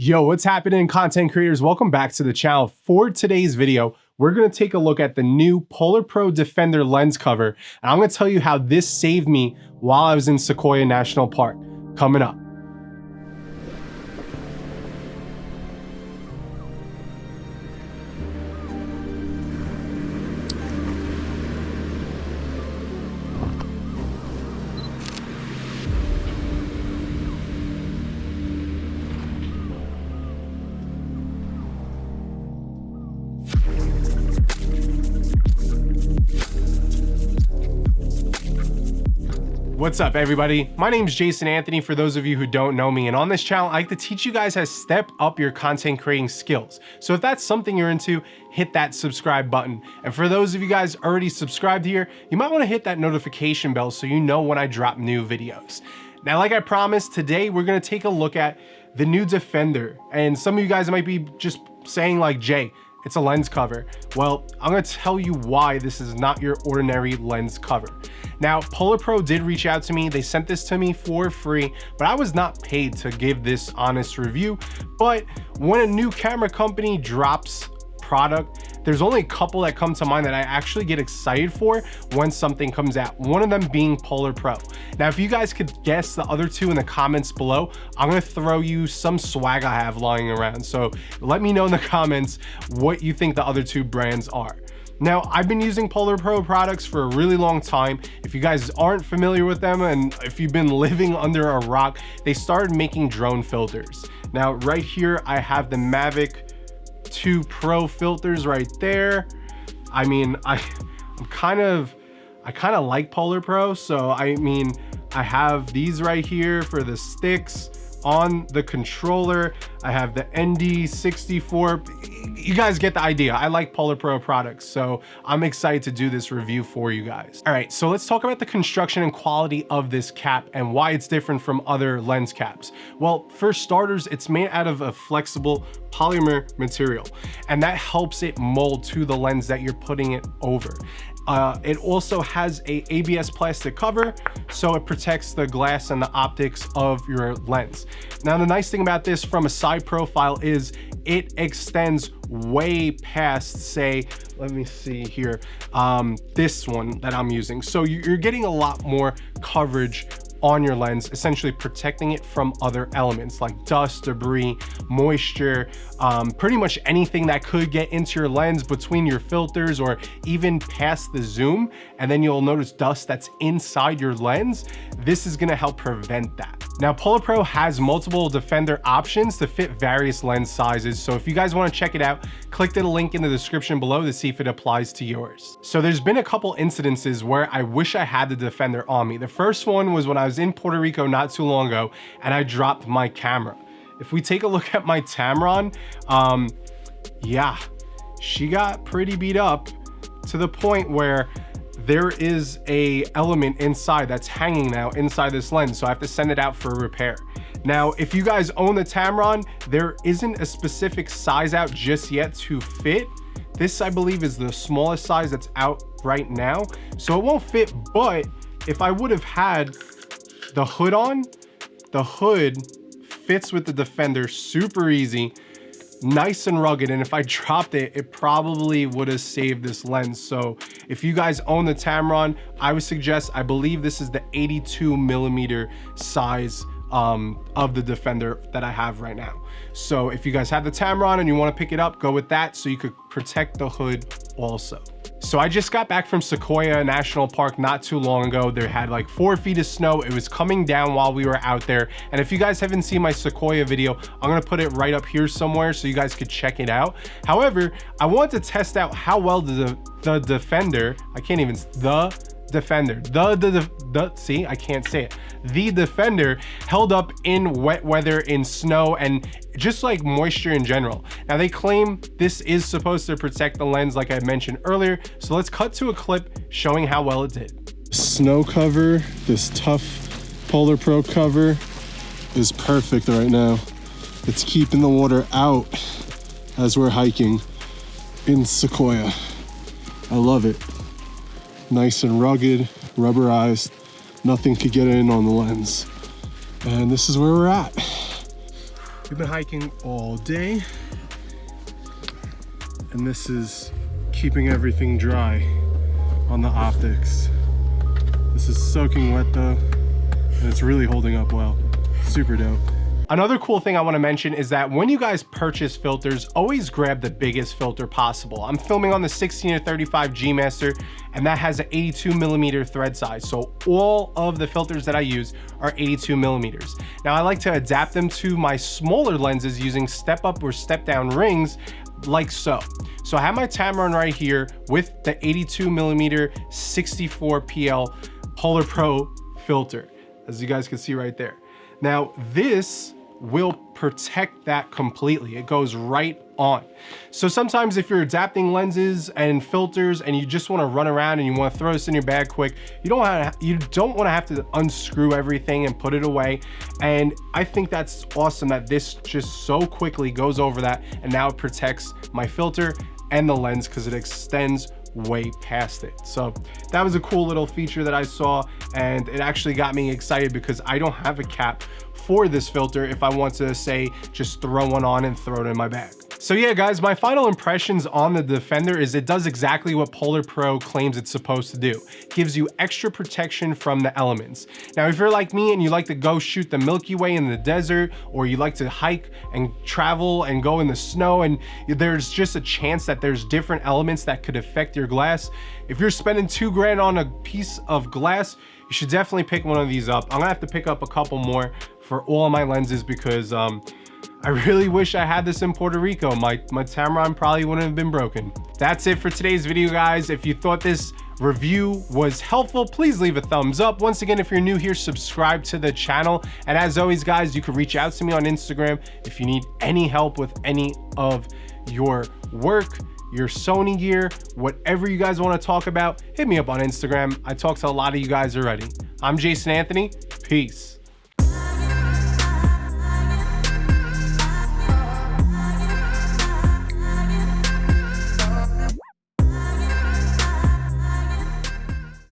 Yo, what's happening, content creators? Welcome back to the channel. For today's video, we're going to take a look at the new PolarPro Defender Lens cover, and I'm going to tell you how this saved me while I was in Sequoia National Park. Coming up. What's up, everybody? My name is Jason Anthony, for those of you who don't know me, and on this channel I like to teach you guys how to step up your content creating skills. So if that's something you're into, hit that subscribe button. And for those of you guys already subscribed here, you might want to hit that notification bell so you know when I drop new videos. Now, like I promised, today we're going to take a look at the new Defender. And some of you guys might be just saying like, Jay, it's a lens cover. Well, I'm going to tell you why this is not your ordinary lens cover. Now, PolarPro did reach out to me. They sent this to me for free, but I was not paid to give this honest review. But when a new camera company drops product, there's only a couple that come to mind that I actually get excited for when something comes out. One of them being PolarPro. Now, if you guys could guess the other two in the comments below, I'm gonna throw you some swag I have lying around. So let me know in the comments what you think the other two brands are. Now, I've been using PolarPro products for a really long time. If you guys aren't familiar with them, and if you've been living under a rock, they started making drone filters. Now, right here, I have the Mavic 2 Pro filters right there. I mean, I kind of like PolarPro, so I mean, I have these right here for the sticks on the controller. I have the ND64. You guys get the idea. I like PolarPro products, so I'm excited to do this review for you guys. All right, so let's talk about the construction and quality of this cap and why it's different from other lens caps. Well, for starters, it's made out of a flexible polymer material, and that helps it mold to the lens that you're putting it over. It also has a ABS plastic cover, so it protects the glass and the optics of your lens. Now, the nice thing about this from a side profile is it extends way past, say, let me see here, this one that I'm using. So you're getting a lot more coverage on your lens, essentially protecting it from other elements like dust, debris, moisture, pretty much anything that could get into your lens between your filters or even past the zoom. And then you'll notice dust that's inside your lens. This is gonna help prevent that. Now, PolarPro has multiple Defender options to fit various lens sizes. So if you guys wanna check it out, click the link in the description below to see if it applies to yours. So there's been a couple incidences where I wish I had the Defender on me. The first one was when I was in Puerto Rico not too long ago and I dropped my camera. If we take a look at my Tamron, yeah, she got pretty beat up to the point where there is a element inside that's hanging now inside this lens, so I have to send it out for repair. Now, if you guys own the Tamron, there isn't a specific size out just yet to fit. This, I believe, is the smallest size that's out right now, so it won't fit. But if I would have had the hood on, the hood fits with the Defender super easy, nice and rugged, and if I dropped it, it probably would have saved this lens. So if you guys own the Tamron, I would suggest, I believe this is the 82mm size of the Defender that I have right now. So if you guys have the Tamron and you want to pick it up, go with that so you could protect the hood also. So I just got back from Sequoia National Park not too long ago. There had like 4 feet of snow. It was coming down while we were out there. And if you guys haven't seen my Sequoia video, I'm gonna put it right up here somewhere so you guys could check it out. However, I wanted to test out how well the Defender, see, I can't say it. The Defender held up in wet weather, in snow, and just like moisture in general. Now, they claim this is supposed to protect the lens like I mentioned earlier. So let's cut to a clip showing how well it did. Snow cover, this tough PolarPro cover is perfect right now. It's keeping the water out as we're hiking in Sequoia. I love it. Nice and rugged, rubberized, nothing could get in on the lens. And this is where we're at. We've been hiking all day, and this is keeping everything dry on the optics. This is soaking wet though, and it's really holding up well. Super dope. Another cool thing I want to mention is that when you guys purchase filters, always grab the biggest filter possible. I'm filming on the 16-35 G Master, and that has an 82mm thread size. So all of the filters that I use are 82mm. Now I like to adapt them to my smaller lenses using step up or step down rings like so. So I have my Tamron right here with the 82mm 64PL PolarPro filter, as you guys can see right there. Now this will protect that completely. It goes right on. So sometimes if you're adapting lenses and filters and you just want to run around and you want to throw this in your bag quick, you don't want to have to unscrew everything and put it away. And I think that's awesome that this just so quickly goes over that, and now it protects my filter and the lens because it extends way past it. So that was a cool little feature that I saw, and it actually got me excited because I don't have a cap for this filter if I want to, say, just throw one on and throw it in my bag. So yeah, guys, my final impressions on the Defender is it does exactly what PolarPro claims it's supposed to do. It gives you extra protection from the elements. Now, if you're like me and you like to go shoot the Milky Way in the desert, or you like to hike and travel and go in the snow, and there's just a chance that there's different elements that could affect your glass, if you're spending $2 grand on a piece of glass, you should definitely pick one of these up. I'm gonna have to pick up a couple more for all of my lenses because I really wish I had this in Puerto Rico. My Tamron probably wouldn't have been broken. That's it for today's video, guys. If you thought this review was helpful, please leave a thumbs up. Once again, if you're new here, subscribe to the channel. And as always, guys, you can reach out to me on Instagram if you need any help with any of your work, your Sony gear, whatever you guys want to talk about, hit me up on Instagram. I talk to a lot of you guys already. I'm Jason Anthony. Peace.